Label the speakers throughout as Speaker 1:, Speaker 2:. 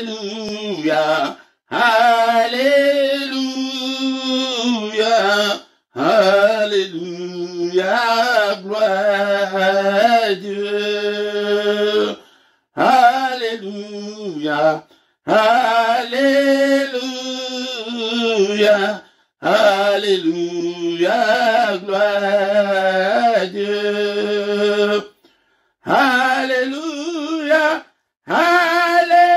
Speaker 1: Alléluia, Alléluia, Alléluia, gloire à Dieu. Alléluia, Alléluia, Alléluia, gloire à Dieu. Alléluia, Alléluia,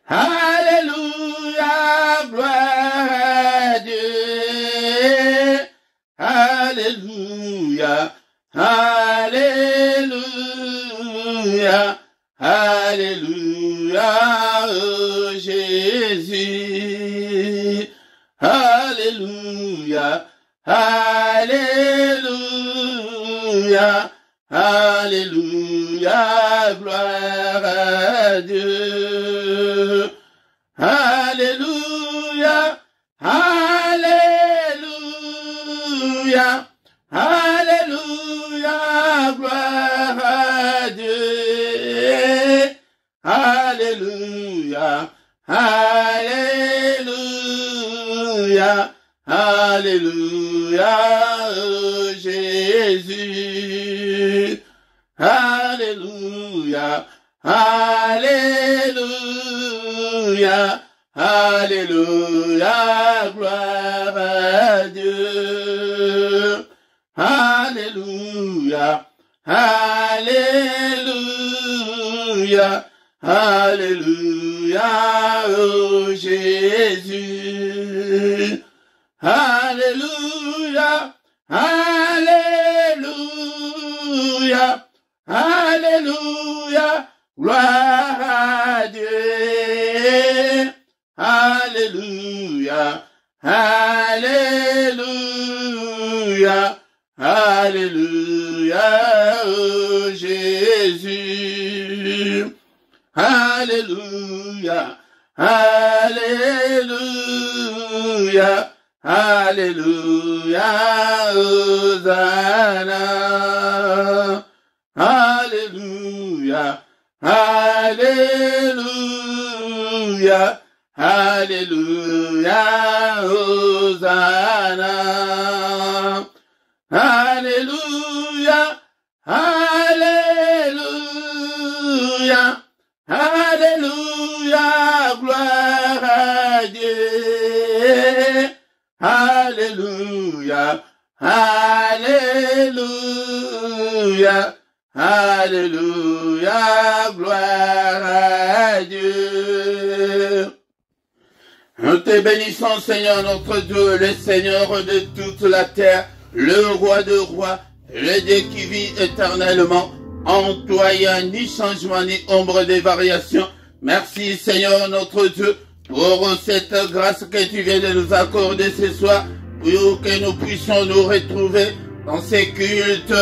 Speaker 1: Alléluia, gloire à Dieu. Alléluia, Alléluia, Alléluia, oh Jésus. Alléluia, Alléluia, Alléluia, gloire à Dieu. Alléluia, Alléluia, Alléluia, gloire à Dieu. Alléluia, Alléluia, Alléluia, oh Jésus. Alléluia, Alléluia, Alléluia, gloire à Dieu. Alléluia, Alléluia, Alléluia, oh Jésus. Alléluia, Alléluia, Alléluia, gloire à Dieu. Alléluia, Alléluia, Alléluia, oh Jésus. Alléluia, Alléluia, Alléluia, Hosanna. Alléluia, Alléluia, Alléluia, Hosanna. Alléluia, Alléluia, Alléluia, gloire à Dieu. Alléluia, Alléluia, Alléluia, gloire à Dieu. Nous te bénissons, Seigneur notre Dieu, le Seigneur de toute la terre, le roi de rois, le Dieu qui vit éternellement. En toi, il n'y a ni changement, ni ombre de variation. Merci, Seigneur notre Dieu, pour cette grâce que tu viens de nous accorder ce soir, pour que nous puissions nous retrouver dans ces cultes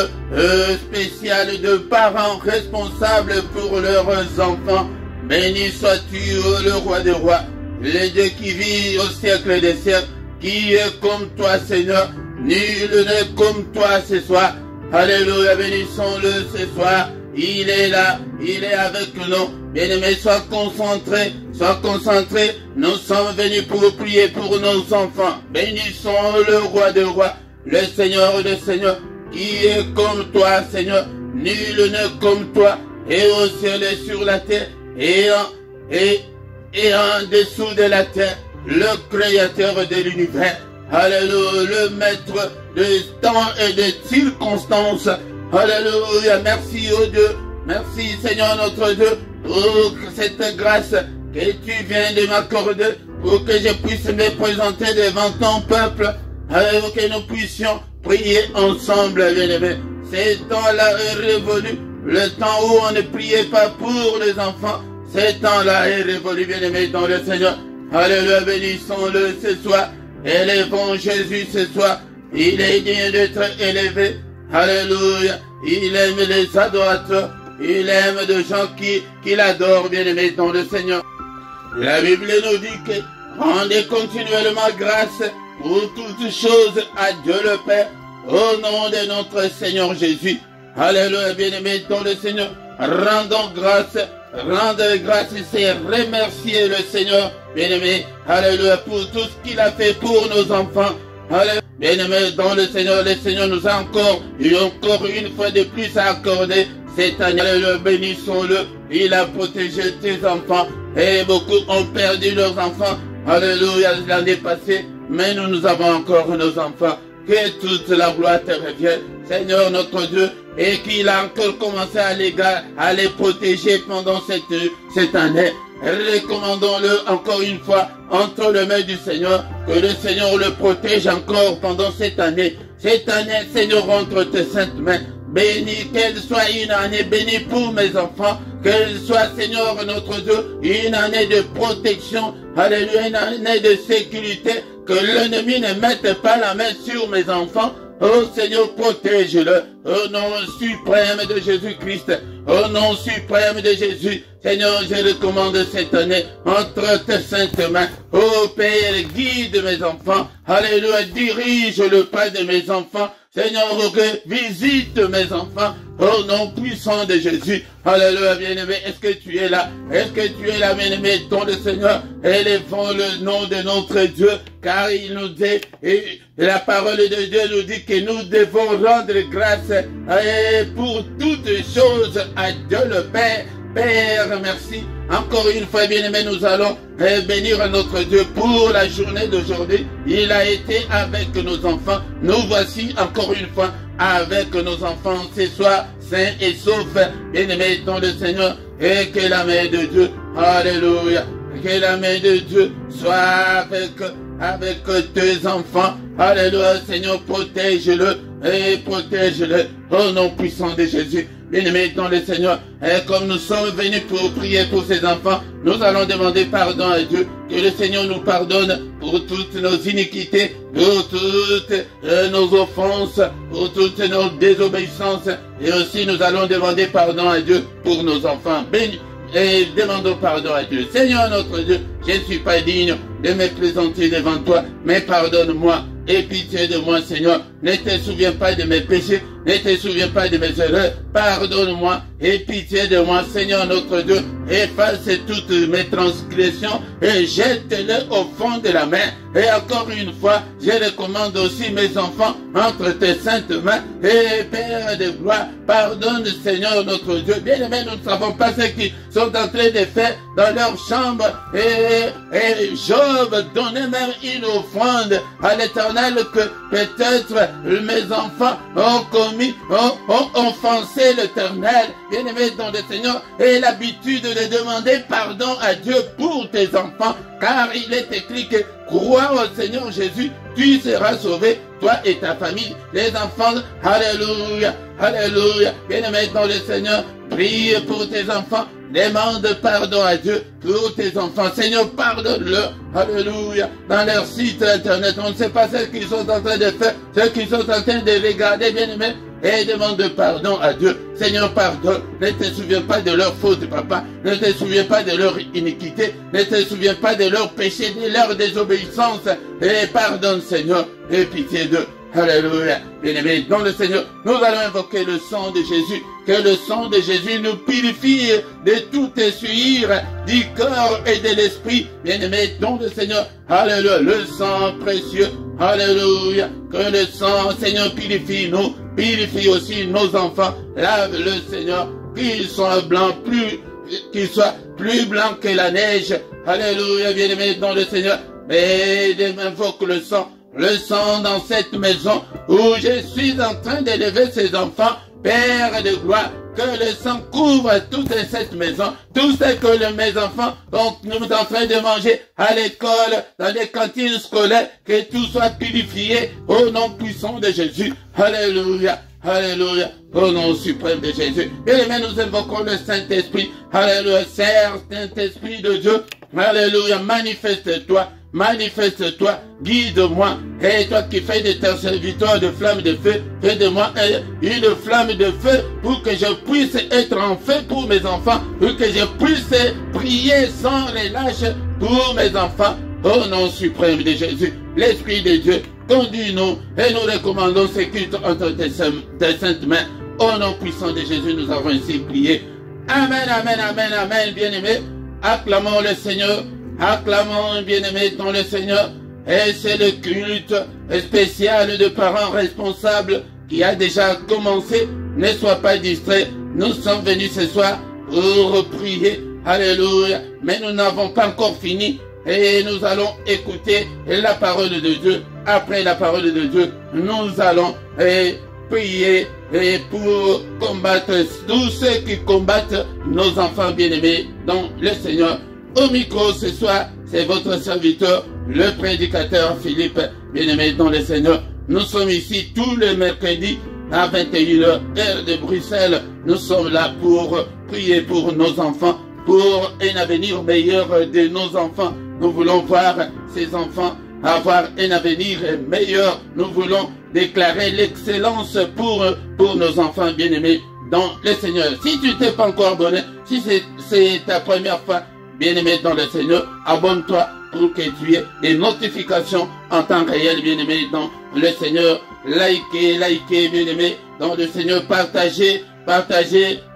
Speaker 1: spéciaux de parents responsables pour leurs enfants. Béni sois-tu, le roi des rois, le Dieu qui vit au siècle des siècles, qui est comme toi, Seigneur. Nul n'est comme toi ce soir. Alléluia, bénissons-le ce soir. Il est là, il est avec nous. Bien-aimé, sois concentré, sois concentré. Nous sommes venus pour prier pour nos enfants. Bénissons le roi des rois, le Seigneur des seigneurs, qui est comme toi, Seigneur. Nul n'est comme toi, et au ciel et sur la terre, et en dessous de la terre, le créateur de l'univers. Alléluia, le maître des temps et des circonstances. Alléluia, merci au Dieu. Merci Seigneur notre Dieu pour cette grâce que tu viens de m'accorder pour que je puisse me présenter devant ton peuple. Alléluia, que nous puissions prier ensemble, bien-aimés. Ce temps-là est révolu. Le temps où on ne priait pas pour les enfants, ce temps-là est révolu, bien-aimés, dans le Seigneur. Alléluia, bénissons-le ce soir. Élevons Jésus ce soir. Il est digne d'être élevé. Alléluia. Il aime les adorateurs. Il aime des gens qui l'adorent, bien-aimés, dans le Seigneur. La Bible nous dit que rendez continuellement grâce pour toutes choses à Dieu le Père, au nom de notre Seigneur Jésus. Alléluia, bien-aimés, dans le Seigneur. rendons grâce et remercier le Seigneur, bien-aimé, alléluia, pour tout ce qu'il a fait pour nos enfants. Alléluia. Bien-aimé, dans le Seigneur nous a encore une fois de plus accordé cette année. Alléluia, bénissons-le. Il a protégé tes enfants et beaucoup ont perdu leurs enfants. Alléluia, l'année passée, mais nous avons encore nos enfants. Que toute la gloire te revienne, Seigneur notre Dieu, et qu'il a encore commencé à les protéger pendant cette année. Recommandons-le encore une fois entre les mains du Seigneur, que le Seigneur le protège encore pendant cette année. Cette année, Seigneur, entre tes saintes mains. Béni, qu'elle soit une année bénie pour mes enfants, qu'elle soit, Seigneur notre Dieu, une année de protection, alléluia, une année de sécurité, que l'ennemi ne mette pas la main sur mes enfants. Oh Seigneur, protège-le, au nom suprême de Jésus-Christ, au nom suprême de Jésus. Seigneur, je recommande cette année entre tes saintes mains. Oh Père, guide mes enfants, alléluia, dirige le pas de mes enfants. Seigneur, visite mes enfants, au nom puissant de Jésus. Alléluia, bien-aimé, est-ce que tu es là? Est-ce que tu es là, bien-aimé, ton le Seigneur? Élevons le nom de notre Dieu, car il nous dit, et la parole de Dieu nous dit que nous devons rendre grâce pour toutes choses à Dieu le Père. Père, merci. Encore une fois, bien-aimé, nous allons bénir notre Dieu pour la journée d'aujourd'hui. Il a été avec nos enfants. Nous voici encore une fois avec nos enfants ce soir, sains et saufs. Bien-aimé dans le Seigneur, et que la main de Dieu, alléluia, que la main de Dieu soit avec tes enfants. Alléluia, Seigneur, protège-le et protège-le au nom puissant de Jésus. Bien-aimés dans le Seigneur, et comme nous sommes venus pour prier pour ces enfants, nous allons demander pardon à Dieu, que le Seigneur nous pardonne pour toutes nos iniquités, pour toutes nos offenses, pour toutes nos désobéissances, et aussi nous allons demander pardon à Dieu pour nos enfants. Bénis et demandons pardon à Dieu. Seigneur notre Dieu, je ne suis pas digne de me présenter devant toi, mais pardonne-moi. Aie pitié de moi, Seigneur. Ne te souviens pas de mes péchés. Ne te souviens pas de mes erreurs. Pardonne-moi. Aie pitié de moi, Seigneur notre Dieu. Efface toutes mes transgressions et jette-les au fond de la mer. Et encore une fois, je recommande aussi mes enfants entre tes saintes mains. Et Père de gloire, pardonne, Seigneur notre Dieu. Bien-aimé, nous ne savons pas ce qu'ils sont en train de faire dans leur chambre. Et Job donnait même une offrande à l'Éternel que peut-être mes enfants ont commis, ont offensé l'Éternel. Bien-aimé dans le Seigneur, et l'habitude de demander pardon à Dieu pour tes enfants, car il est écrit que crois au Seigneur Jésus, tu seras sauvé, toi et ta famille. Les enfants, alléluia, alléluia. Bien-aimé dans le Seigneur, prie pour tes enfants. Demande pardon à Dieu pour tes enfants. Seigneur, pardonne-leur. Alléluia. Dans leur site internet, on ne sait pas ce qu'ils sont en train de faire, ce qu'ils sont en train de regarder, bien-aimé. Et demande pardon à Dieu. Seigneur, pardonne. Ne te souviens pas de leur faute, papa. Ne te souviens pas de leur iniquité. Ne te souviens pas de leur péché, de leur désobéissance. Et pardonne, Seigneur. Et pitié d'eux. Alléluia. Bien-aimés, dans le Seigneur, nous allons invoquer le sang de Jésus. Que le sang de Jésus nous purifie de toute souillure du corps et de l'esprit. Bien-aimés, dans le Seigneur. Alléluia. Le sang précieux. Alléluia. Que le sang, Seigneur, purifie-nous. Purifie aussi nos enfants. Lave le Seigneur. Qu'ils soient blancs, qu'ils soient plus blancs que la neige. Alléluia. Bien-aimés, dans le Seigneur. Et invoque le sang. Le sang dans cette maison où je suis en train d'élever ces enfants, Père de gloire, que le sang couvre toute cette maison, tout ce que mes enfants sont en train de manger à l'école, dans les cantines scolaires, que tout soit purifié au nom puissant de Jésus. Alléluia. Alléluia, au nom suprême de Jésus. Bien-aimés, nous invoquons le Saint-Esprit. Alléluia, Saint-Esprit de Dieu. Alléluia, manifeste-toi. Manifeste-toi, guide-moi, et toi qui fais de tes serviteurs de flammes de feu, fais de moi une flamme de feu pour que je puisse être en feu pour mes enfants, pour que je puisse prier sans relâche pour mes enfants, au nom suprême de Jésus. L'Esprit de Dieu, conduis-nous et nous recommandons ce culte entre tes saintes mains. Au nom puissant de Jésus, nous avons ainsi prié. Amen, amen, amen, amen, bien-aimés. Acclamons le Seigneur. Acclamons, bien-aimés, dans le Seigneur. Et c'est le culte spécial de parents responsables qui a déjà commencé. Ne sois pas distrait. Nous sommes venus ce soir pour prier. Alléluia. Mais nous n'avons pas encore fini. Et nous allons écouter la parole de Dieu. Après la parole de Dieu, nous allons prier pour combattre tous ceux qui combattent nos enfants bien-aimés dans le Seigneur. Au micro ce soir, c'est votre serviteur, le prédicateur Philippe, bien-aimé dans le Seigneur. Nous sommes ici tous les mercredis à 21h, heure de Bruxelles. Nous sommes là pour prier pour nos enfants, pour un avenir meilleur de nos enfants. Nous voulons voir ces enfants avoir un avenir meilleur. Nous voulons déclarer l'excellence pour nos enfants bien-aimés dans le Seigneur. Si tu t'es pas encore abonné, si c'est ta première fois bien-aimé dans le Seigneur, abonne-toi pour que tu aies des notifications en temps réel bien-aimé dans le Seigneur. Likez bien-aimé dans le Seigneur. Partagez,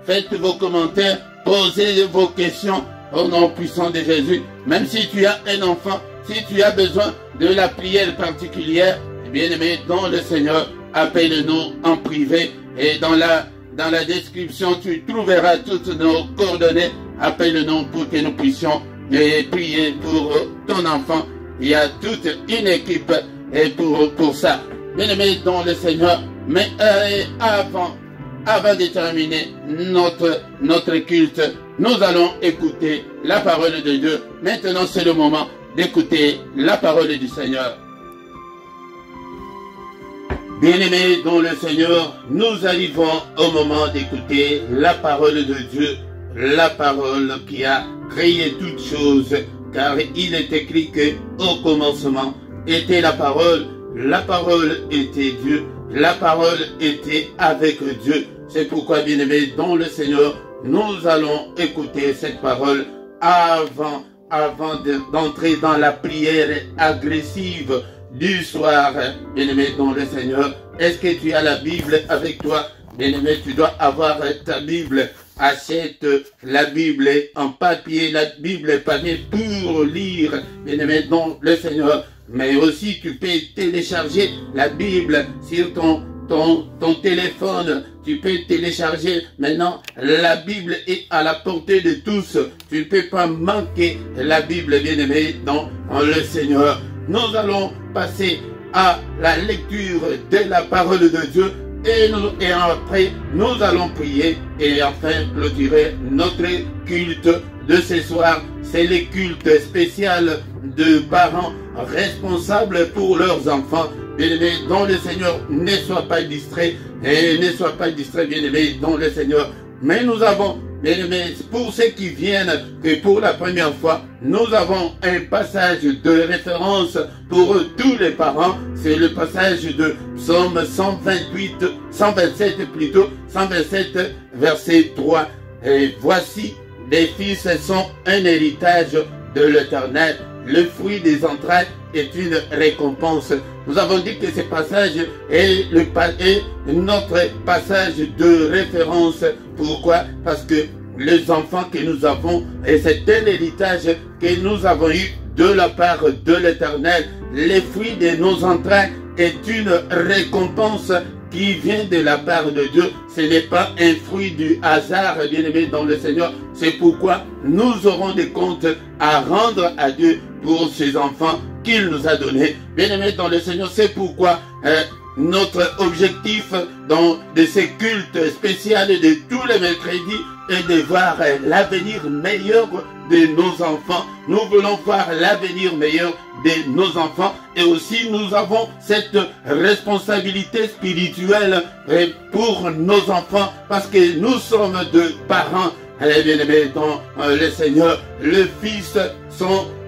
Speaker 1: faites vos commentaires, posez vos questions au nom puissant de Jésus. Même si tu as un enfant, si tu as besoin de la prière particulière, bien-aimé dans le Seigneur, appelle-nous en privé. Et dans la description, tu trouveras toutes nos coordonnées. Appelle-nous pour que nous puissions prier pour ton enfant. Il y a toute une équipe pour ça. Bien-aimé dans le Seigneur, mais avant de terminer notre culte, nous allons écouter la parole de Dieu. Maintenant, c'est le moment d'écouter la parole du Seigneur. Bien-aimés dans le Seigneur, nous arrivons au moment d'écouter la parole de Dieu, la parole qui a créé toutes choses, car il est écrit que au commencement était la parole était Dieu, la parole était avec Dieu. C'est pourquoi, bien-aimés dans le Seigneur, nous allons écouter cette parole avant d'entrer dans la prière agressive du soir. Bien-aimé dans le Seigneur, est-ce que tu as la Bible avec toi? Bien-aimé, tu dois avoir ta Bible. Achète la Bible en papier, la Bible papier pour lire, bien-aimé dans le Seigneur. Mais aussi, tu peux télécharger la Bible sur ton téléphone. Tu peux télécharger maintenant. La Bible est à la portée de tous. Tu ne peux pas manquer la Bible, bien-aimé dans le Seigneur. Nous allons passer à la lecture de la parole de Dieu et après nous allons prier et enfin clôturer notre culte de ce soir. C'est le culte spécial de parents responsables pour leurs enfants. Bien-aimés dans le Seigneur, ne sois pas distrait et ne sois pas distrait, bien-aimés dans le Seigneur. Mais nous avons, bien-aimés, pour ceux qui viennent, que pour la première fois, nous avons un passage de référence pour tous les parents. C'est le passage de Psaume 127 plutôt, 127 verset 3. Et voici, les fils sont un héritage de l'Éternel. Le fruit des entrailles est une récompense. Nous avons dit que ce passage est notre passage de référence. Pourquoi? Parce que les enfants que nous avons, et c'est un héritage que nous avons eu de la part de l'Éternel. Les fruits de nos entrailles est une récompense qui vient de la part de Dieu. Ce n'est pas un fruit du hasard, bien-aimé dans le Seigneur. C'est pourquoi nous aurons des comptes à rendre à Dieu pour ces enfants qu'il nous a donnés. Bien-aimé dans le Seigneur, c'est pourquoi notre objectif de ces cultes spéciaux de tous les mercredis est de voir l'avenir meilleur de nos enfants. Nous voulons voir l'avenir meilleur de nos enfants et aussi nous avons cette responsabilité spirituelle pour nos enfants parce que nous sommes de parents. Bien-aimés dans le Seigneur, le Fils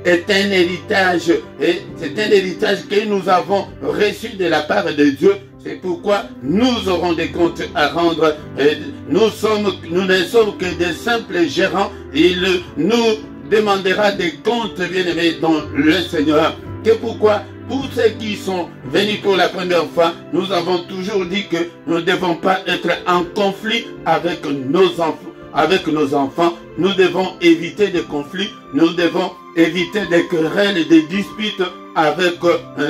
Speaker 1: est un héritage et c'est un héritage que nous avons reçu de la part de Dieu. C'est pourquoi nous aurons des comptes à rendre. Nous ne sommes que des simples gérants. Il nous demandera des comptes, bien-aimés dans le Seigneur. Que pourquoi? Pour ceux qui sont venus pour la première fois, nous avons toujours dit que nous ne devons pas être en conflit avec nos enfants, avec nos enfants. Nous devons éviter des conflits, nous devons éviter des querelles et des disputes avec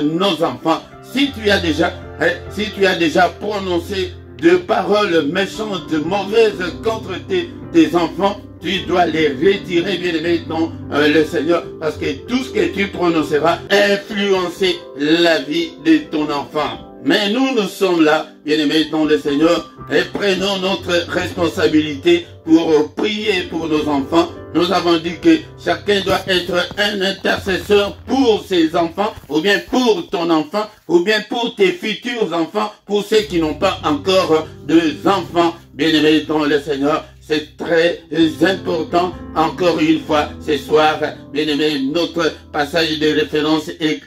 Speaker 1: nos enfants. Si tu as déjà prononcé de paroles méchantes, mauvaises contre tes enfants, tu dois les retirer, bien-aimé, dans le Seigneur, parce que tout ce que tu prononceras influencer la vie de ton enfant. Mais nous sommes là, bien-aimés, dans le Seigneur, et prenons notre responsabilité pour prier pour nos enfants. Nous avons dit que chacun doit être un intercesseur pour ses enfants, ou bien pour ton enfant, ou bien pour tes futurs enfants, pour ceux qui n'ont pas encore d'enfants, bien-aimés, dans le Seigneur. C'est très important, encore une fois, ce soir, bien-aimé, notre passage de référence est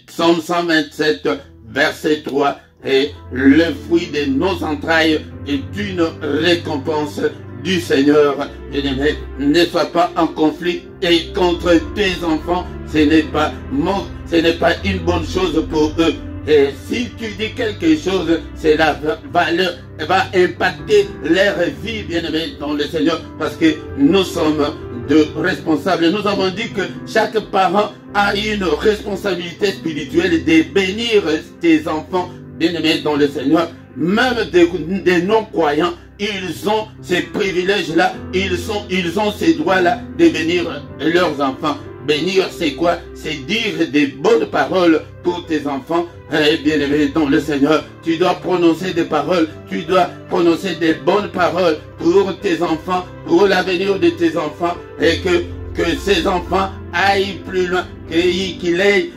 Speaker 1: Psaume 127, verset 3, et le fruit de nos entrailles est une récompense du Seigneur. Bien-aimé, ne sois pas en conflit et contre tes enfants, ce n'est pas une bonne chose pour eux. Et si tu dis quelque chose, cela va impacter leur vie, bien-aimé, dans le Seigneur, parce que nous sommes de responsables. Nous avons dit que chaque parent a une responsabilité spirituelle de bénir tes enfants, bien-aimés, dans le Seigneur. Même des non-croyants, ils ont ces privilèges-là, ils ont ces droits-là de bénir leurs enfants. Bénir, c'est quoi? C'est dire des bonnes paroles pour tes enfants. Bien-aimé dans le Seigneur, tu dois prononcer des paroles, tu dois prononcer des bonnes paroles pour tes enfants, pour l'avenir de tes enfants, et que ces enfants aillent plus loin, qu'il ait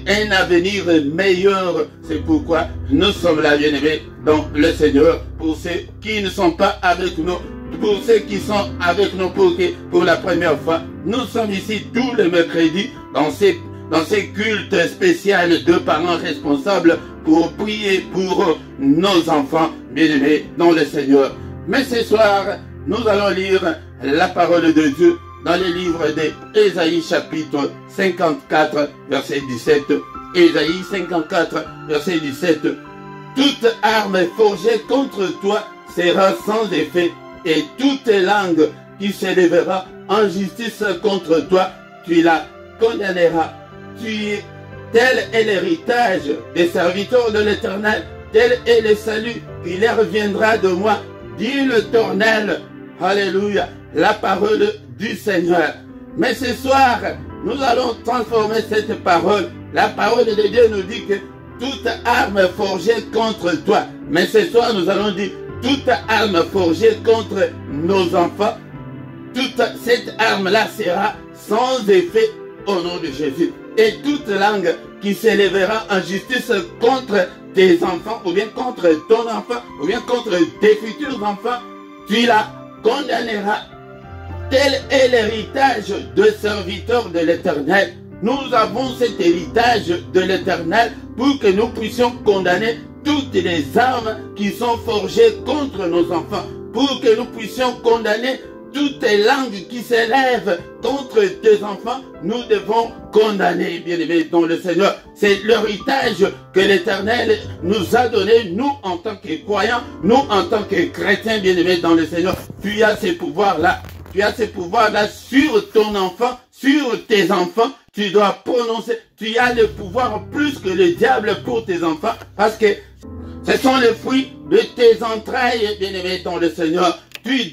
Speaker 1: un avenir meilleur. C'est pourquoi nous sommes là, bien-aimés, dans le Seigneur, pour ceux qui ne sont pas avec nous, pour ceux qui sont avec nous pour la première fois. Nous sommes ici tous les mercredis dans ces cultes spéciaux de parents responsables pour prier pour nos enfants bien-aimés dans le Seigneur. Mais ce soir, nous allons lire la parole de Dieu dans le livre d'Ésaïe chapitre 54 verset 17. Ésaïe 54 verset 17. Toute arme forgée contre toi sera sans effet, et toute langue qui s'élèvera en justice contre toi, tu la condamneras. Tel est l'héritage des serviteurs de l'Éternel, tel est le salut qui leur viendra de moi, dit l'Éternel. Alléluia, la parole du Seigneur. Mais ce soir, nous allons transformer cette parole. La parole de Dieu nous dit que toute arme forgée contre toi. Mais ce soir, nous allons dire toute arme forgée contre nos enfants. Toute cette arme-là sera sans effet au nom de Jésus. Et toute langue qui s'élèvera en justice contre tes enfants, ou bien contre ton enfant, ou bien contre tes futurs enfants, tu la condamneras. Tel est l'héritage de serviteurs de l'Éternel. Nous avons cet héritage de l'Éternel pour que nous puissions condamner toutes les armes qui sont forgées contre nos enfants, pour que nous puissions condamner toutes les langues qui s'élèvent contre tes enfants. Nous devons condamner, bien-aimés dans le Seigneur. C'est l'héritage que l'Éternel nous a donné, nous en tant que croyants, nous en tant que chrétiens, bien-aimés dans le Seigneur. Tu as ces pouvoirs-là. Tu as ces pouvoirs-là sur ton enfant, sur tes enfants. Tu dois prononcer. Tu as le pouvoir plus que le diable pour tes enfants, parce que ce sont les fruits de tes entrailles, bien-aimés dans le Seigneur. Tu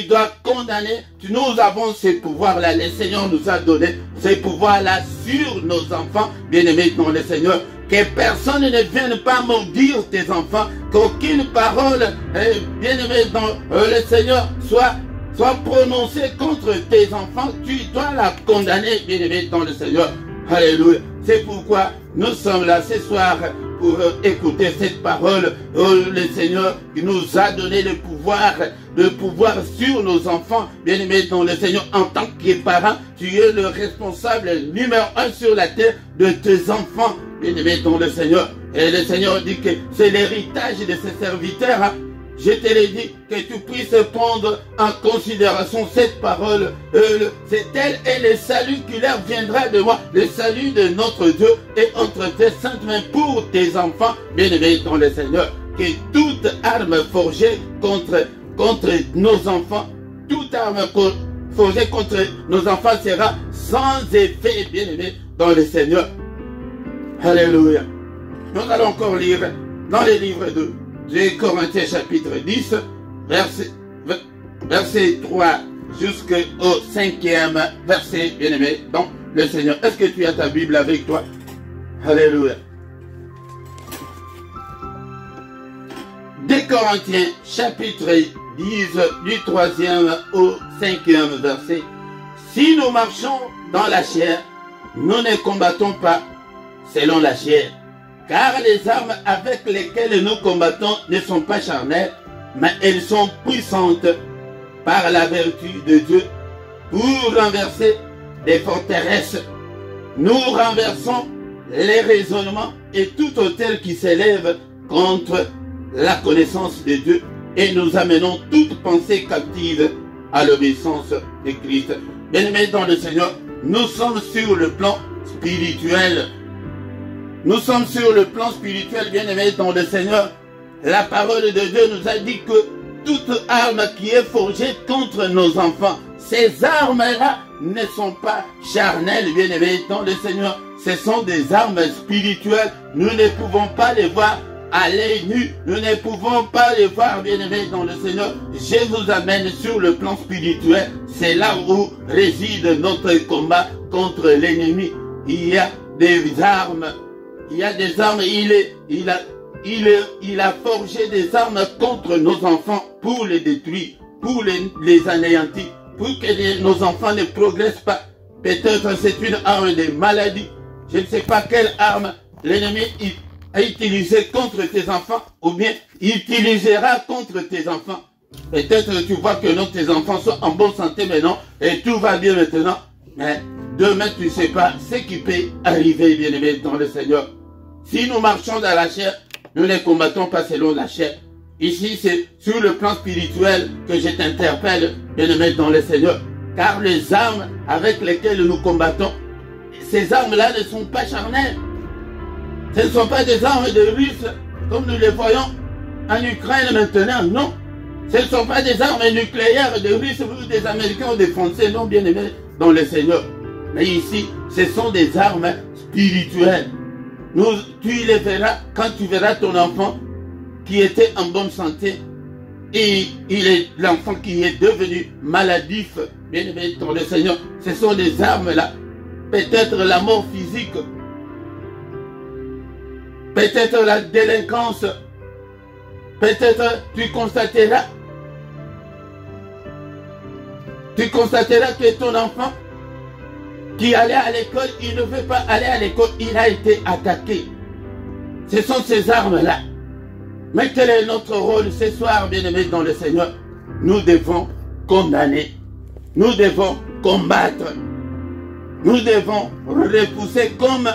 Speaker 1: dois condamner. Nous avons ces pouvoirs-là. Le Seigneur nous a donné ces pouvoirs-là sur nos enfants, bien-aimés dans le Seigneur. Que personne ne vienne pas maudire tes enfants. Qu'aucune parole, bien-aimés dans le Seigneur, soit prononcée contre tes enfants. Tu dois la condamner, bien-aimés dans le Seigneur. Alléluia. C'est pourquoi nous sommes là ce soir pour écouter cette parole. Oh, le Seigneur qui nous a donné le pouvoir sur nos enfants. Bien-aimés dans le Seigneur, en tant que parent, tu es le responsable numéro 1 sur la terre de tes enfants. Bien-aimés dans le Seigneur. Et le Seigneur dit que c'est l'héritage de ses serviteurs. Hein. Je te l'ai dit, que tu puisses prendre en considération cette parole. C'est tel est le salut qui leur viendra de moi. Le salut de notre Dieu est entre tes saintes mains pour tes enfants, bien-aimés dans le Seigneur. Que toute arme forgée contre contre nos enfants, toute arme forgée contre nos enfants sera sans effet, bien-aimé, dans le Seigneur. Alléluia. Nous allons encore lire dans les livres de 2 Corinthiens chapitre 10, verset 3 jusqu'au 5e verset, bien-aimé, dans le Seigneur. Est-ce que tu as ta Bible avec toi? Alléluia. 2 Corinthiens chapitre 10 du 3e au 5e verset. Si nous marchons dans la chair, nous ne combattons pas selon la chair, car les armes avec lesquelles nous combattons ne sont pas charnelles, mais elles sont puissantes par la vertu de Dieu pour renverser des forteresses. Nous renversons les raisonnements et tout autel qui s'élève contre la connaissance de Dieu et nous amenons toute pensée captive à l'obéissance de Christ. Bien-aimés dans le Seigneur, nous sommes sur le plan spirituel. Nous sommes sur le plan spirituel, bien-aimés dans le Seigneur. La parole de Dieu nous a dit que toute arme qui est forgée contre nos enfants, ces armes-là ne sont pas charnelles, bien-aimés dans le Seigneur. Ce sont des armes spirituelles. Nous ne pouvons pas les voir à l'œil nu. Nous ne pouvons pas les voir, bien-aimés dans le Seigneur. Je vous amène sur le plan spirituel. C'est là où réside notre combat contre l'ennemi. Il y a des armes. Il y a des armes. Il a forgé des armes contre nos enfants pour les détruire, pour les anéantir, pour que nos enfants ne progressent pas. Peut-être c'est une arme de maladie. Je ne sais pas quelle arme l'ennemi a utilisé contre tes enfants, ou bien il utilisera contre tes enfants. Peut-être tu vois que non, tes enfants sont en bonne santé maintenant, et tout va bien maintenant. Mais demain, tu ne sais pas ce qui peut arriver, bien-aimé, dans le Seigneur. Si nous marchons dans la chair, nous ne combattons pas selon la chair. Ici, c'est sur le plan spirituel que je t'interpelle, bien-aimé, dans le Seigneur. Car les armes avec lesquelles nous combattons, ces armes-là ne sont pas charnelles. Ce ne sont pas des armes de Russes, comme nous les voyons en Ukraine maintenant, non. Ce ne sont pas des armes nucléaires de Russes ou des Américains ou des Français, non, bien-aimés, dans le Seigneur. Mais ici, ce sont des armes spirituelles. Tu les verras quand tu verras ton enfant qui était en bonne santé et il est l'enfant qui est devenu maladif, bien-aimé dans le Seigneur. Ce sont des armes-là. Peut-être la mort physique, peut-être la délinquance, peut-être tu constateras que ton enfant qui allait à l'école, il ne veut pas aller à l'école, il a été attaqué. Ce sont ces armes-là. Mais quel est notre rôle ce soir, bien-aimés dans le Seigneur? Nous devons condamner. Nous devons combattre. Nous devons repousser comme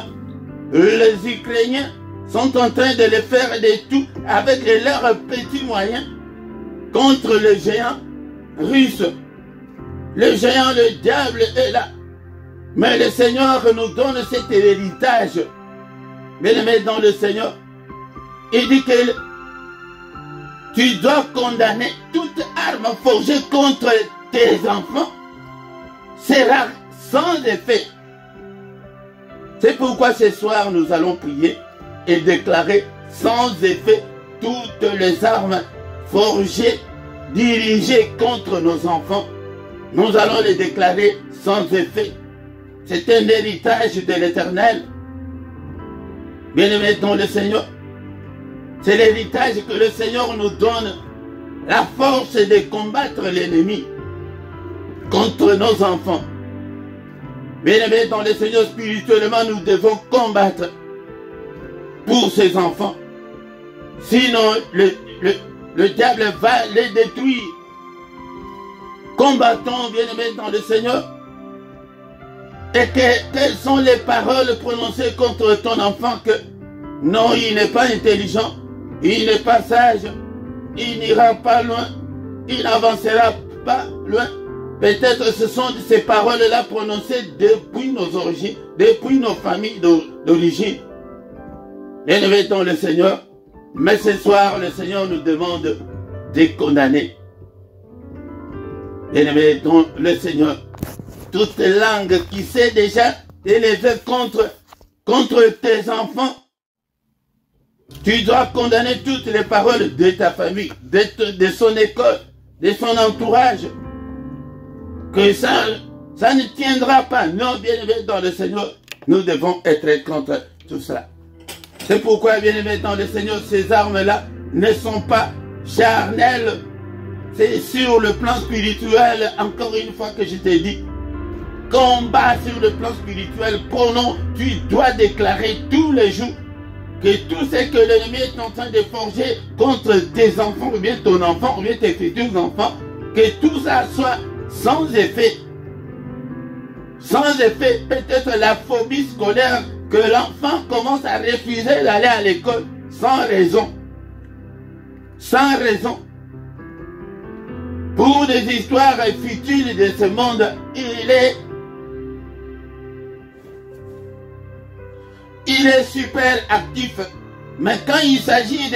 Speaker 1: les Ukrainiens sont en train de le faire de tout avec leurs petits moyens contre le géant russe. Le géant, le diable est là. Mais le Seigneur nous donne cet héritage. Bien-aimés dans le Seigneur, il dit que tu dois condamner toute arme forgée contre tes enfants sera sans effet. C'est pourquoi ce soir nous allons prier et déclarer sans effet toutes les armes forgées, dirigées contre nos enfants. Nous allons les déclarer sans effet. C'est un héritage de l'Éternel. Bien-aimés dans le Seigneur, c'est l'héritage que le Seigneur nous donne, la force de combattre l'ennemi contre nos enfants. Bien-aimés dans le Seigneur, spirituellement, nous devons combattre pour ces enfants. Sinon, le diable va les détruire. Combattons, bien-aimés dans le Seigneur. Et quelles sont les paroles prononcées contre ton enfant que non, il n'est pas intelligent, il n'est pas sage, il n'ira pas loin, il n'avancera pas loin. Peut-être ce sont ces paroles-là prononcées depuis nos origines, depuis nos familles d'origine. Bien-aimés dans le Seigneur, mais ce soir, le Seigneur nous demande de condamner. Bien-aimé dans le Seigneur, toute langue qui sait déjà élever contre tes enfants, tu dois condamner toutes les paroles de ta famille, de son école, de son entourage. Que ça ne tiendra pas. Non, bien-aimé dans le Seigneur, nous devons être contre tout ça. C'est pourquoi, bien-aimé dans le Seigneur, ces armes-là ne sont pas charnelles. C'est sur le plan spirituel, encore une fois que je t'ai dit, combat sur le plan spirituel, tu dois déclarer tous les jours que tout ce que l'ennemi est en train de forger contre tes enfants, ou bien ton enfant, ou bien tes futurs enfants, que tout ça soit sans effet. Sans effet, peut-être la phobie scolaire, que l'enfant commence à refuser d'aller à l'école sans raison. Sans raison. Pour des histoires futiles de ce monde, il est super actif. Mais quand il s'agit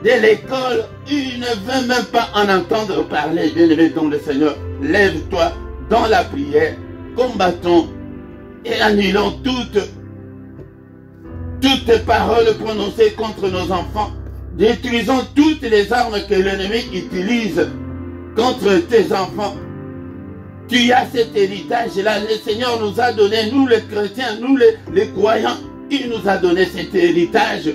Speaker 1: de l'école, il ne veut même pas en entendre parler. Bien-aimé dans le Seigneur, lève-toi dans la prière, combattons et annulons toutes paroles prononcées contre nos enfants. Détruisons toutes les armes que l'ennemi utilise contre tes enfants. Tu as cet héritage-là. Le Seigneur nous a donné, nous les chrétiens, nous les croyants, il nous a donné cet héritage.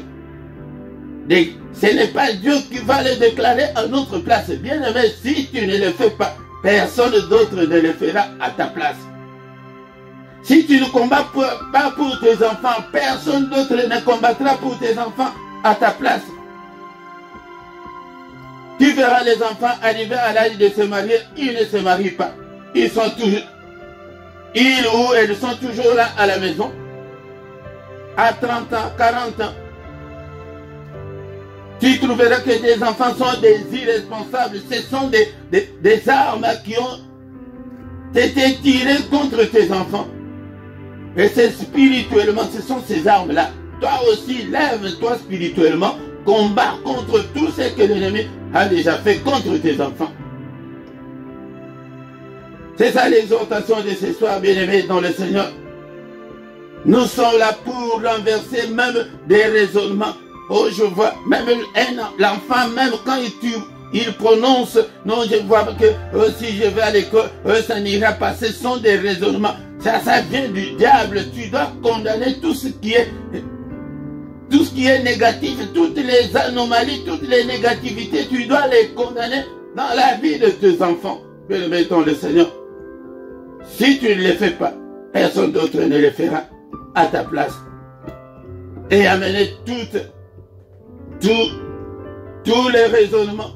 Speaker 1: Ce n'est pas Dieu qui va le déclarer à notre place. Bien-aimé, si tu ne le fais pas, personne d'autre ne le fera à ta place. Si tu ne combats pas pour tes enfants, personne d'autre ne combattra pour tes enfants à ta place. Tu verras les enfants arriver à l'âge de se marier, ils ne se marient pas. Ils ou elles sont toujours là à la maison, à 30 ans, 40 ans. Tu trouveras que tes enfants sont des irresponsables. Ce sont des armes qui ont été tirées contre tes enfants. Et c'est spirituellement, ce sont ces armes-là. Toi aussi, lève-toi spirituellement, combat contre tout ce que l'ennemi a déjà fait contre tes enfants. C'est ça l'exhortation de ce soir, bien-aimés dans le Seigneur. Nous sommes là pour renverser même des raisonnements. Oh, je vois, même l'enfant, même quand il prononce, non, je vois que si je vais à l'école, ça n'ira pas. Ce sont des raisonnements. Ça vient du diable. Tu dois condamner tout ce qui est négatif, toutes les anomalies, toutes les négativités. Tu dois les condamner dans la vie de tes enfants. Bien-aimé dans le Seigneur. Si tu ne le fais pas, personne d'autre ne le fera à ta place. Et amener tous les raisonnements.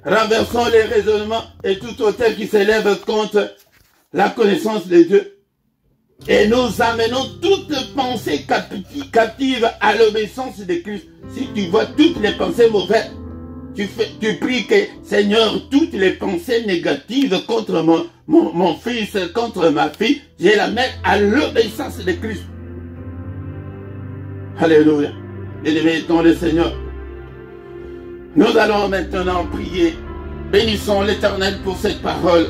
Speaker 1: Renversons les raisonnements et tout autel qui s'élève contre la connaissance de Dieu. Et nous amenons toute pensée captive à l'obéissance de Christ. Si tu vois toutes les pensées mauvaises, tu pries que, Seigneur, toutes les pensées négatives contre mon fils, contre ma fille, je la mets à l'obéissance de Christ. Alléluia. Bien-aimés dans le Seigneur, nous allons maintenant prier. Bénissons l'Éternel pour cette parole.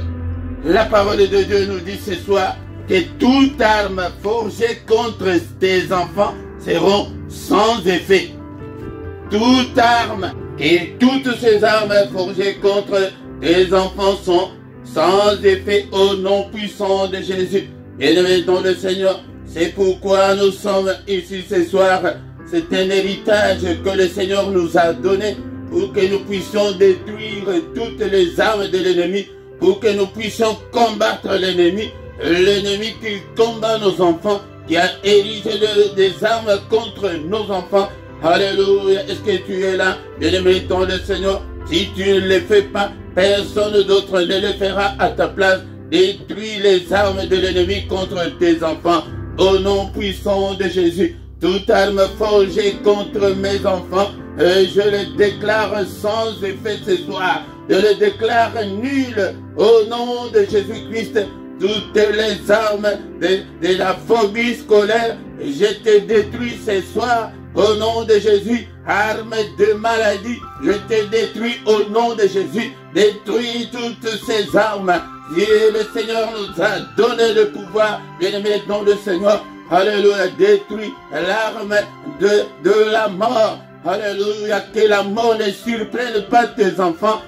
Speaker 1: La parole de Dieu nous dit ce soir que toute arme forgée contre tes enfants seront sans effet. Toute arme et toutes ces armes forgées contre tes enfants sont sans effet au nom puissant de Jésus. Bien-aimés dans le Seigneur, c'est pourquoi nous sommes ici ce soir. C'est un héritage que le Seigneur nous a donné pour que nous puissions détruire toutes les armes de l'ennemi, pour que nous puissions combattre l'ennemi qui combat nos enfants, qui a érigé des armes contre nos enfants. Alléluia. Est-ce que tu es là, bien-aimé dans le Seigneur? Si tu ne le fais pas, personne d'autre ne le fera à ta place. Détruis les armes de l'ennemi contre tes enfants. Au nom puissant de Jésus, toute arme forgée contre mes enfants, je le déclare sans effet ce soir. Je le déclare nul au nom de Jésus-Christ. Toutes les armes de la phobie scolaire, je te détruis ce soir au nom de Jésus. arme de maladie, je te détruis au nom de Jésus. Détruis toutes ces armes. Et le Seigneur nous a donné le pouvoir, bien-aimé, dans le Seigneur. Alléluia, détruis l'arme de la mort. Alléluia, que la mort ne surprenne pas tes enfants.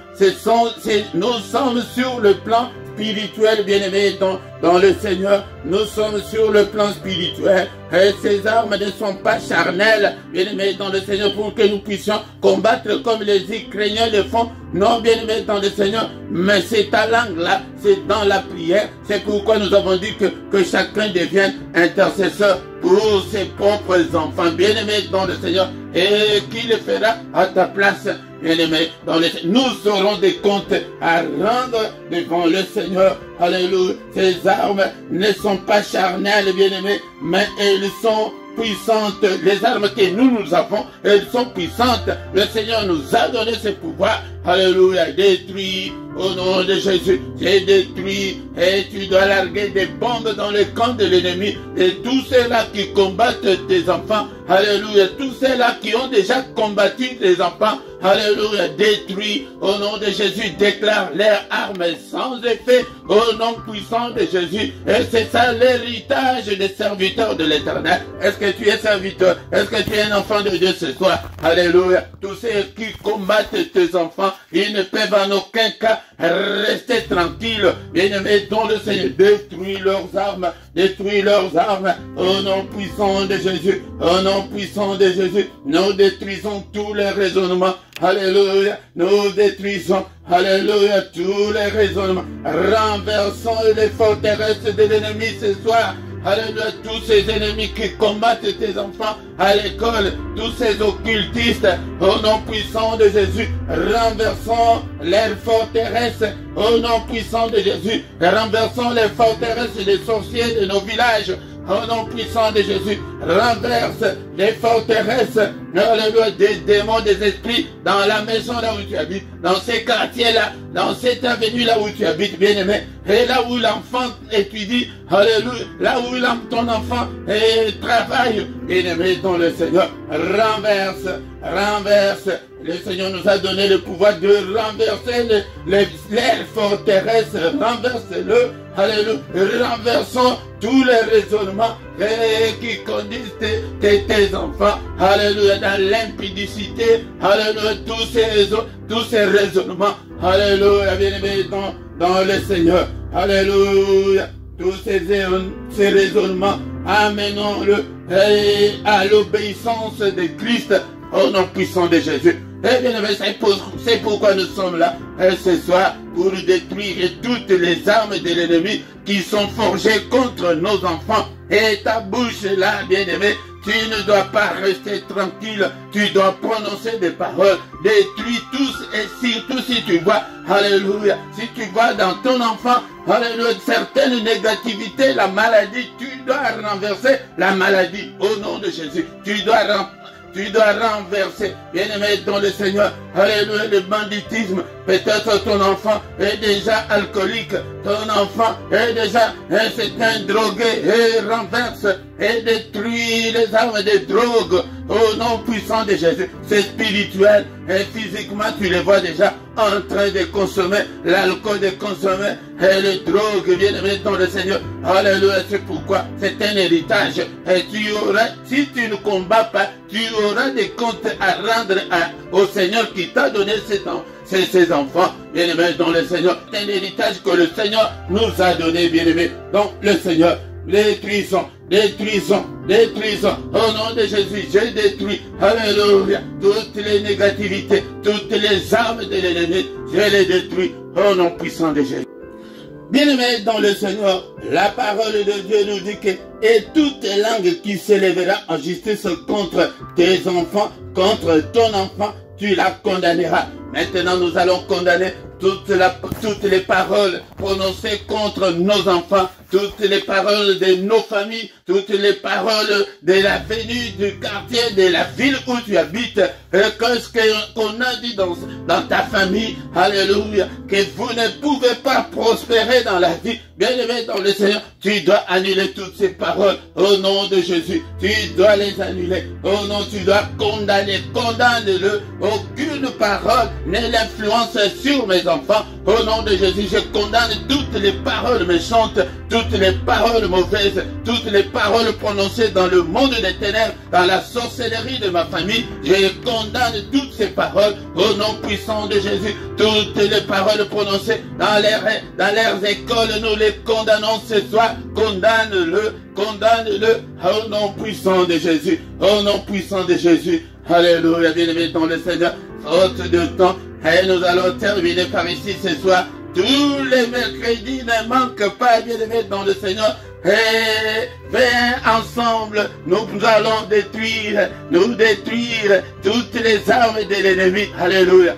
Speaker 1: Nous sommes sur le plan spirituel, bien-aimé, dans le Seigneur. Nous sommes sur le plan spirituel. Et ces armes ne sont pas charnelles, bien-aimé, dans le Seigneur, pour que nous puissions combattre comme les Ukrainiens le font. Non, bien-aimé, dans le Seigneur, mais c'est ta langue-là, c'est dans la prière. C'est pourquoi nous avons dit que chacun devienne intercesseur pour ses propres enfants, bien-aimé, dans le Seigneur, et qui le fera à ta place, bien-aimé, dans le Seigneur. Nous aurons des comptes à rendre devant le Seigneur. Alléluia. Ces armes ne sont pas charnelles, bien-aimés, mais elles sont puissantes. Les armes que nous avons, elles sont puissantes. Le Seigneur nous a donné ce pouvoir. Alléluia. Détruit au nom de Jésus. J'ai détruit et tu dois larguer des bombes dans le camp de l'ennemi. Et tous ceux-là qui combattent tes enfants. Alléluia. Tous ceux-là qui ont déjà combattu tes enfants. Alléluia. Détruit au nom de Jésus. Déclare leurs armes sans effet au nom puissant de Jésus. Et c'est ça l'héritage des serviteurs de l'Éternel. Est-ce que tu es serviteur? Est-ce que tu es un enfant de Dieu ce soir? Alléluia. Tous ceux qui combattent tes enfants, ils ne peuvent en aucun cas rester tranquilles. Bien-aimés, dont le Seigneur détruit leurs armes. Détruis leurs armes au nom puissant de Jésus. Au nom puissant de Jésus. Nous détruisons tous les raisonnements. Alléluia. Nous détruisons, alléluia, tous les raisonnements. Renversons les forteresses de l'ennemi ce soir. Alléluia, tous ces ennemis qui combattent tes enfants à l'école, tous ces occultistes, au nom puissant de Jésus, renversons leurs forteresses, au nom puissant de Jésus, renversons les forteresses des sorciers de nos villages, au nom puissant de Jésus, renverse les forteresses, alléluia, des démons, des esprits dans la maison là où tu habites, dans ces quartiers-là, dans cette avenue-là où tu habites, bien-aimé, et là où l'enfant étudie, alléluia, là où ton enfant travaille, bien-aimé, dans le Seigneur, renverse. Le Seigneur nous a donné le pouvoir de renverser les forteresses, renverse-le, alléluia, renversons tous les raisonnements qui conduisent tes enfants, alléluia, dans l'impudicité, alléluia, tous ces raisonnements, alléluia, bien-aimé, dans le Seigneur, alléluia, tous ces raisonnements, amenons-le à l'obéissance de Christ, au nom puissant de Jésus. Eh bien, c'est pourquoi nous sommes là ce soir, pour détruire toutes les armes de l'ennemi qui sont forgées contre nos enfants. Et ta bouche là, bien-aimé, tu ne dois pas rester tranquille, tu dois prononcer des paroles, détruis tous, et surtout si tu vois, alléluia, si tu vois dans ton enfant, alléluia, certaines négativités, la maladie, tu dois renverser la maladie au nom de Jésus. Tu dois renverser, bien-aimé, dans le Seigneur, alléluia, le banditisme. Peut-être ton enfant est déjà alcoolique, ton enfant est déjà un drogué, et renverse et détruit les armes des drogues au nom puissant de Jésus. C'est spirituel et physiquement tu les vois déjà en train de consommer l'alcool, de consommer et les drogues, bien-aimé, dans le Seigneur. Alléluia, c'est pourquoi c'est un héritage. Et tu auras, si tu ne combats pas, tu auras des comptes à rendre au Seigneur qui t'a donné ces enfants, bien-aimés, dans le Seigneur. C'est un héritage que le Seigneur nous a donné, bien-aimés, dans le Seigneur. Détruisons. Au nom de Jésus, je détruis, alléluia, toutes les négativités, toutes les armes de l'ennemi, je les détruis au nom puissant de Jésus. Bien-aimés dans le Seigneur, la parole de Dieu nous dit que et toute langue qui s'élèvera en justice contre tes enfants, contre ton enfant, tu la condamneras. Maintenant, nous allons condamner toutes les paroles prononcées contre nos enfants, toutes les paroles de nos familles, toutes les paroles de la venue du quartier, de la ville où tu habites, qu'est-ce qu'on a dit dans ta famille, alléluia, que vous ne pouvez pas prospérer dans la vie, bien-aimé dans le Seigneur, tu dois annuler toutes ces paroles au nom de Jésus, tu dois les annuler, au nom, tu dois condamne-le, aucune parole ne l'influence sur mes enfants, au nom de Jésus, je condamne toutes les paroles méchantes, toutes les paroles mauvaises, toutes les paroles prononcées dans le monde des ténèbres, dans la sorcellerie de ma famille, je condamne toutes ces paroles au nom puissant de Jésus. Toutes les paroles prononcées dans leurs écoles, nous les condamnons ce soir. Condamne-le au nom puissant de Jésus, au nom puissant de Jésus. Alléluia, bien-aimé dans le Seigneur, faute de temps, et nous allons terminer par ici ce soir. Tous les mercredis ne manquent pas, bien-aimés dans le Seigneur. Et viens ensemble, nous allons détruire toutes les armes de l'ennemi. Alléluia.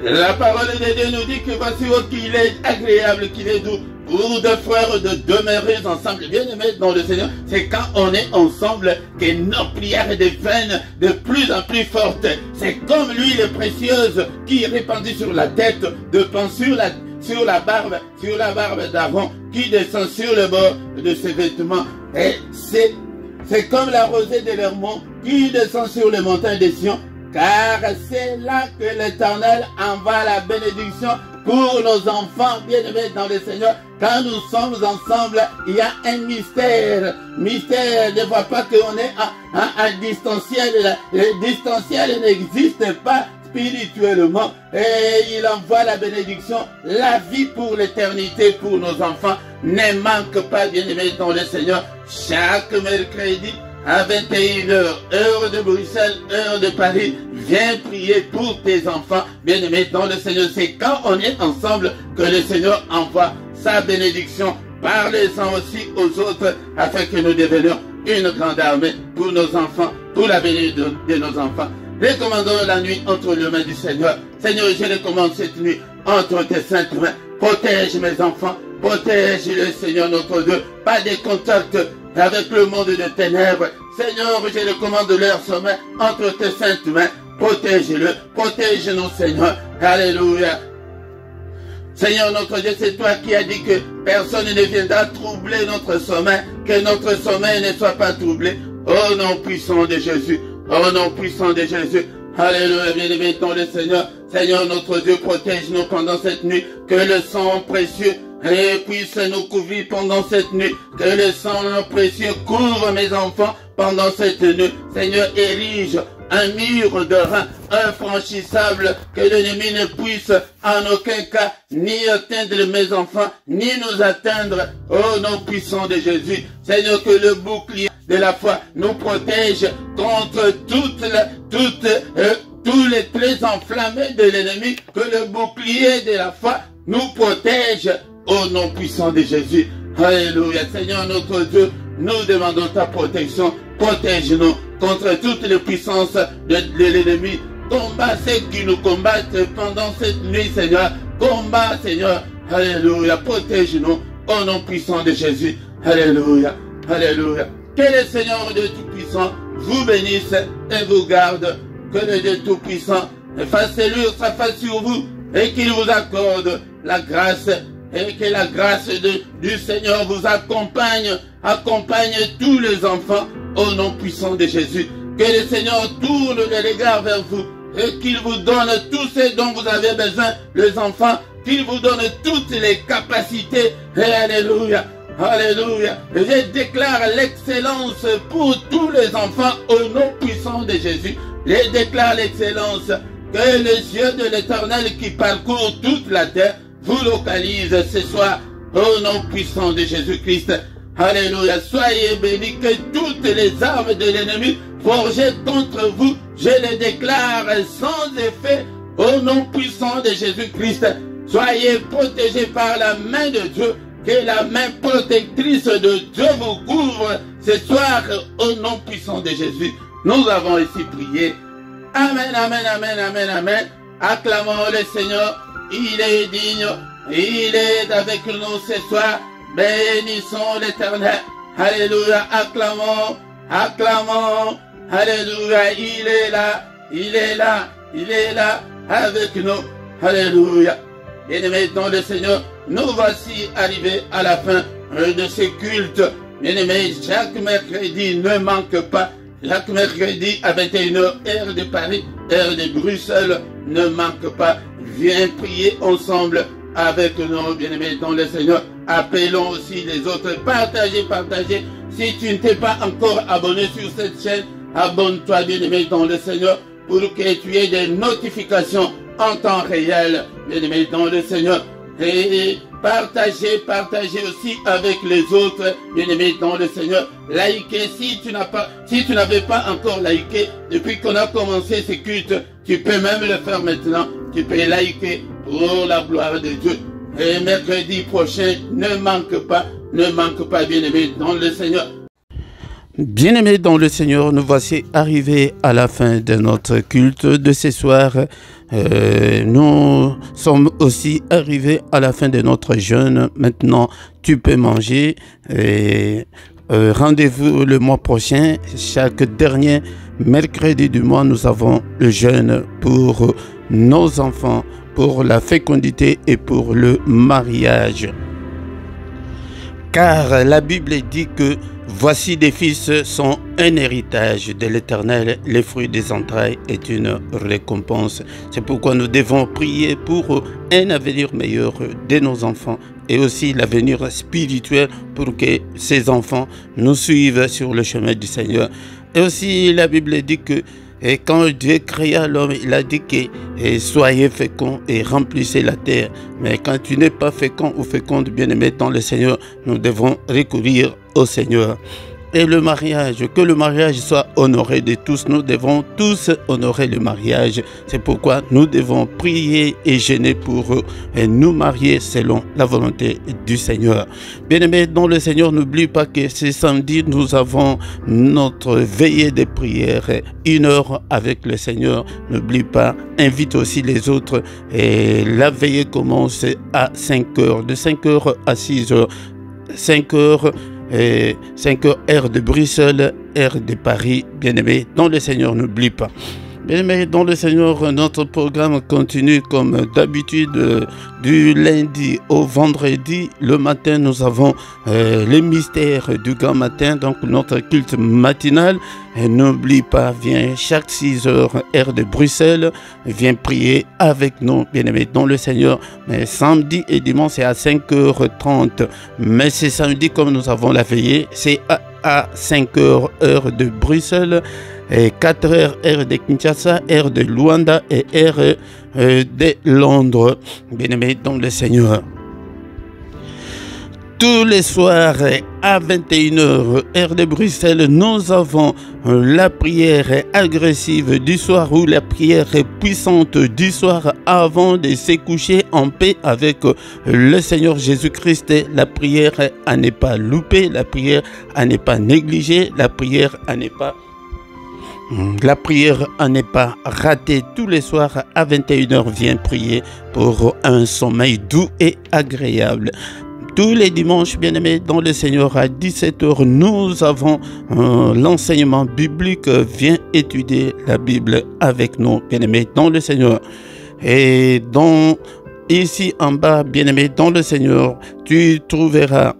Speaker 1: La parole de Dieu nous dit que voici qu'il est agréable, qu'il est doux pour deux frères de demeurer ensemble. Bien-aimés dans le Seigneur, c'est quand on est ensemble que nos prières deviennent de plus en plus fortes. C'est comme l'huile précieuse qui est répandue sur la tête, de pan sur la barbe d'Aaron, qui descend sur le bord de ses vêtements. Et c'est comme la rosée de l'Hermon qui descend sur les montagnes de Sion, car c'est là que l'Éternel envoie la bénédiction pour nos enfants bien-aimés dans le Seigneur. Quand nous sommes ensemble, il y a un mystère. Mystère, ne voit pas qu'on est un distanciel. Le distanciel n'existe pas spirituellement. Et il envoie la bénédiction, la vie pour l'éternité pour nos enfants. Ne manque pas, bien-aimés dans le Seigneur, chaque mercredi à 21h, heure de Bruxelles, heure de Paris, viens prier pour tes enfants, bien-aimés dans le Seigneur. C'est quand on est ensemble que le Seigneur envoie sa bénédiction. Parlez-en aussi aux autres afin que nous devenions une grande armée pour nos enfants, pour la bénédiction de nos enfants. Recommandons la nuit entre les mains du Seigneur. Seigneur, je recommande cette nuit entre tes saintes mains. Protège mes enfants, protège le Seigneur notre Dieu. Pas de contact avec le monde de ténèbres. Seigneur, je recommande leur sommeil entre tes saintes mains. Protège-le, protège-nous, Seigneur. Alléluia. Seigneur notre Dieu, c'est toi qui as dit que personne ne viendra troubler notre sommeil, que notre sommeil ne soit pas troublé. Au nom puissant de Jésus, au nom puissant de Jésus. Alléluia, bien-aimé dans le Seigneur. Seigneur notre Dieu, protège-nous pendant cette nuit, que le sang précieux puisse nous couvrir pendant cette nuit, que le sang précieux couvre mes enfants pendant cette nuit. Seigneur, érige un mur de rein infranchissable, que l'ennemi ne puisse en aucun cas ni atteindre mes enfants, ni nous atteindre au nom puissant de Jésus. Seigneur, que le bouclier de la foi nous protège contre tous les traits enflammés de l'ennemi, que le bouclier de la foi nous protège au nom puissant de Jésus. Alléluia. Seigneur notre Dieu, nous demandons ta protection. Protège-nous contre toutes les puissances de l'ennemi. Combat ceux qui nous combattent pendant cette nuit, Seigneur. Combat, Seigneur. Alléluia. Protège-nous au nom puissant de Jésus. Alléluia. Alléluia. Que le Seigneur de Tout-Puissant vous bénisse et vous garde. Que le Dieu Tout-Puissant fasse luire sa face sur vous et qu'il vous accorde la grâce, et que la grâce du Seigneur vous accompagne tous les enfants au nom puissant de Jésus. Que le Seigneur tourne les regards vers vous et qu'il vous donne tout ce dont vous avez besoin, les enfants, qu'il vous donne toutes les capacités. Et alléluia, alléluia. Je déclare l'excellence pour tous les enfants au nom puissant de Jésus. Je déclare l'excellence, que les yeux de l'Éternel qui parcourent toute la terre vous localise ce soir au nom puissant de Jésus-Christ. Alléluia. Soyez bénis, que toutes les armes de l'ennemi forgées contre vous, je les déclare sans effet au nom puissant de Jésus-Christ. Soyez protégés par la main de Dieu, que la main protectrice de Dieu vous couvre ce soir au nom puissant de Jésus. Nous avons ici prié. Amen, amen, amen, amen, amen. Acclamons le Seigneur. Il est digne. Il est avec nous ce soir. Bénissons l'Éternel. Alléluia. Acclamons. Acclamons. Alléluia. Il est là. Il est là. Il est là avec nous. Alléluia. Bien-aimés dans le Seigneur, nous voici arrivés à la fin de ce culte. Bien-aimés, chaque mercredi ne manque pas. Chaque mercredi à 21h, heure de Paris, heure de Bruxelles, ne manque pas. Viens prier ensemble avec nous, bien-aimés dans le Seigneur. Appelons aussi les autres. Partagez, partagez. Si tu ne t'es pas encore abonné sur cette chaîne, abonne-toi, bien-aimé dans le Seigneur, pour que tu aies des notifications en temps réel, bien-aimé dans le Seigneur. Et partagez, partagez aussi avec les autres, bien-aimés dans le Seigneur. Likez si tu n'avais pas encore liké depuis qu'on a commencé ce culte, tu peux même le faire maintenant. Tu peux liker pour la gloire de Dieu. Et mercredi prochain, ne manque pas, bien-aimés dans le Seigneur.
Speaker 2: Bien-aimés dans le Seigneur, nous voici arrivés à la fin de notre culte de ce soir. Nous sommes aussi arrivés à la fin de notre jeûne. Maintenant, tu peux manger. Rendez-vous le mois prochain. Chaque dernier mercredi du mois, nous avons le jeûne pour nos enfants, pour la fécondité et pour le mariage. Car la Bible dit que voici des fils sont un héritage de l'Éternel, les fruits des entrailles est une récompense. C'est pourquoi nous devons prier pour un avenir meilleur de nos enfants et aussi l'avenir spirituel pour que ces enfants nous suivent sur le chemin du Seigneur. Et aussi la Bible dit que et quand Dieu créa l'homme, il a dit que soyez féconds et remplissez la terre. Mais quand tu n'es pas fécond ou féconde, bien-aimé dans le Seigneur, nous devons recourir au Seigneur. Et le mariage, que le mariage soit honoré de tous, nous devons tous honorer le mariage. C'est pourquoi nous devons prier et jeûner pour nous marier selon la volonté du Seigneur. Bien-aimés dans le Seigneur, n'oublie pas que ce samedi, nous avons notre veillée de prière, 1 heure avec le Seigneur. N'oublie pas, invite aussi les autres. Et la veillée commence à 5 heures, de 5 heures à 6 heures. 5 heures. 5 heures, heure de Bruxelles, heure de Paris, bien-aimés dans le Seigneur, n'oublie pas. Bien-aimés dans le Seigneur, notre programme continue comme d'habitude du lundi au vendredi. Le matin, nous avons les mystères du grand matin, donc notre culte matinal. Et n'oublie pas, viens chaque 6 heures, heure de Bruxelles, viens prier avec nous, bien-aimés dans le Seigneur. Mais samedi et dimanche, c'est à 5h30. Mais c'est samedi, comme nous avons la veillée, c'est à 5 heures, heure de Bruxelles. Et 4 heures, heure de Kinshasa, heure de Luanda et heure de Londres. Bien-aimés dans le Seigneur. Tous les soirs à 21h, heure de Bruxelles, nous avons la prière agressive du soir ou la prière puissante du soir avant de se coucher en paix avec le Seigneur Jésus-Christ. La prière à ne pas louper, la prière à ne pas négliger, la prière à ne pas ratée. Tous les soirs à 21h, viens prier pour un sommeil doux et agréable. Tous les dimanches, bien-aimés dans le Seigneur, à 17h, nous avons l'enseignement biblique. Viens étudier la Bible avec nous, bien-aimés dans le Seigneur. Et ici en bas, bien-aimés dans le Seigneur, tu trouveras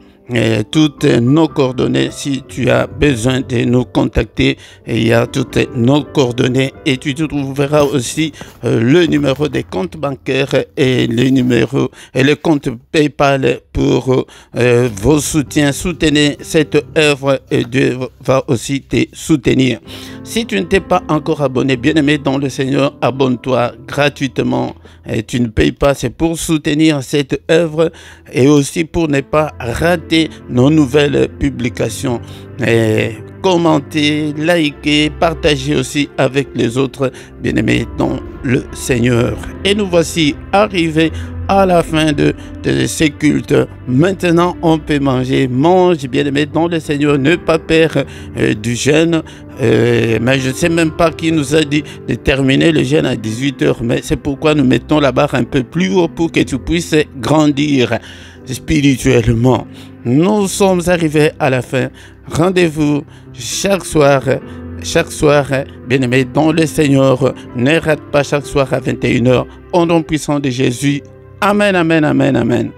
Speaker 2: toutes nos coordonnées. Si tu as besoin de nous contacter, il y a toutes nos coordonnées et tu trouveras aussi le numéro des comptes bancaires et le compte PayPal pour vos soutiens. Soutenez cette œuvre et Dieu va aussi te soutenir. Si tu ne t'es pas encore abonné, bien-aimé dans le Seigneur, abonne-toi gratuitement. Et tu ne payes pas, c'est pour soutenir cette œuvre et aussi pour ne pas rater nos nouvelles publications. Et commentez, likez, partagez aussi avec les autres bien-aimés dans le Seigneur. Et nous voici arrivés à la fin de ces cultes. Maintenant, on peut manger. Mange, bien-aimé, dans le Seigneur. Ne pas perdre du jeûne. Mais je ne sais même pas qui nous a dit de terminer le jeûne à 18h. Mais c'est pourquoi nous mettons la barre un peu plus haut pour que tu puisses grandir spirituellement. Nous sommes arrivés à la fin. Rendez-vous chaque soir, bien-aimé, dans le Seigneur. Ne rate pas chaque soir à 21h. Au nom puissant de Jésus. Amen, amen, amen, amen.